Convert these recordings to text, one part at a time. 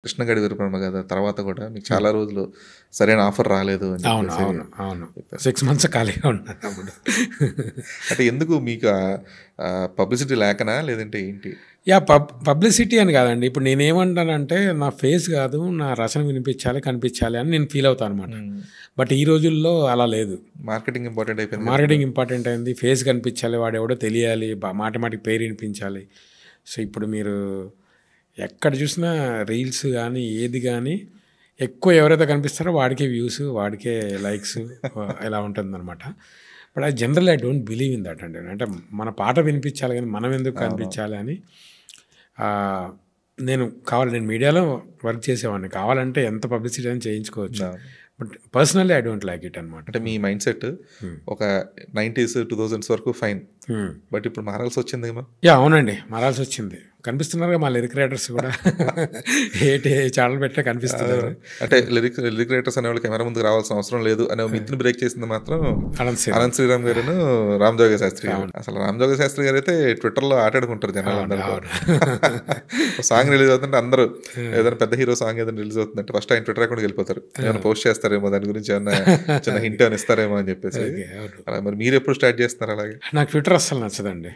కృష్ణగాడి వీరబ్రహ్మ గాథ తర్వాత కూడా మీకు చాలా రోజులు సరైన ఆఫర్ రాలేదు అని అవును చెప్పేసి అవును అవును 6 months ఖాళీగా ఉన్నాను అప్పుడు. అంటే ఎందుకు మీకు పబ్లిసిటీ లేకనా లేదంటే ఏంటి? పబ్లిసిటీ అని కాదండి. ఇప్పుడు నేనేమంటానంటే నా ఫేస్ కాదు, నా రచన వినిపించాలి, కనిపించాలి అని నేను ఫీల్ అవుతాను అనమాట. బట్ ఈ రోజుల్లో అలా లేదు. మార్కెటింగ్ ఇంపార్టెంట్ అయిపోయింది. మార్కెటింగ్ ఇంపార్టెంట్ అయింది. ఫేస్ కనిపించాలి, వాడు ఎవడో తెలియాలి, మాటిమాటికి పేరు వినిపించాలి. సో ఇప్పుడు మీరు ఎక్కడ చూసినా రీల్స్ కానీ ఏది కానీ ఎక్కువ ఎవరైతే కనిపిస్తారో వాడికే వ్యూస్, వాడికే లైక్స్ ఇలా ఉంటుందన్నమాట. But I general I don't believe in that అండి. అంటే మన పాట వినిపించాలి కానీ మనం ఎందుకు కనిపించాలి అని నేను మీడియాలో వర్క్ చేసేవాడిని. కావాలంటే ఎంత పబ్లిసిటీ అని చేయించుకోవచ్చు. But personally I don't like it అనమాట. అంటే మీ మైండ్ సెట్ ఒక 90s 2000s వరకు ఫైన్, బట్ ఇప్పుడు మారాల్సి వచ్చిందేమో. అవునండి, మారాల్సి వచ్చింది. కనిపిస్తున్నారు మా లిరిక్ రైటర్స్ కూడా ఏ ఛానల్ పెట్టా కనిపిస్తున్నారు. అంటే లిరిక్ రైటర్స్ అనే వాళ్ళు కెమెరా ముందుకు రావాల్సిన అవసరం లేదు అనే మిత్ని బ్రేక్ చేసింది మాత్రం అనంత్ శ్రీరామ్ గారును రామజోగ శాస్త్రి గారు. అసలు రామజోగ శాస్త్రి గారు అయితే ట్విట్టర్లో ఆటాడుకుంటారు జనాలు అందరూ. సాంగ్ రిలీజ్ అవుతుంటే అందరూ ఏదైనా పెద్ద హీరో సాంగ్ ఏదైనా రిలీజ్ అవుతుందంటే ఫస్ట్ ఆయన ట్విట్టర్ అకౌంట్కి వెళ్ళిపోతారు. ఏమైనా పోస్ట్ చేస్తారేమో, దాని గురించి ఏమైనా చిన్న హింట్ అని ఇస్తారేమో అని చెప్పేసి. మరి మీరు ఎప్పుడు స్టార్ట్ చేస్తున్నారు అలాగే? నాకు ట్విట్టర్ అస్సలు నచ్చదండి.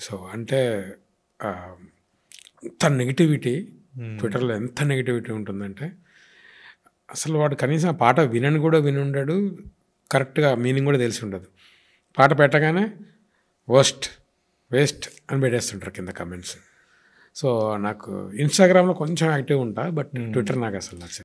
సో అంటే ఎంత నెగిటివిటీ ట్విట్టర్లో, ఎంత నెగిటివిటీ ఉంటుందంటే అసలు వాడు కనీసం ఆ పాట వినుండడు, కరెక్ట్గా మీనింగ్ కూడా తెలిసి ఉండదు. పాట పెట్టగానే వేస్ట్ అని పెట్టేస్తుంటారు కింద కమెంట్స్. సో నాకు ఇన్స్టాగ్రామ్లో కొంచెం యాక్టివ్ ఉంటా, బట్ ట్విట్టర్ నాకు అసలు నచ్చదు.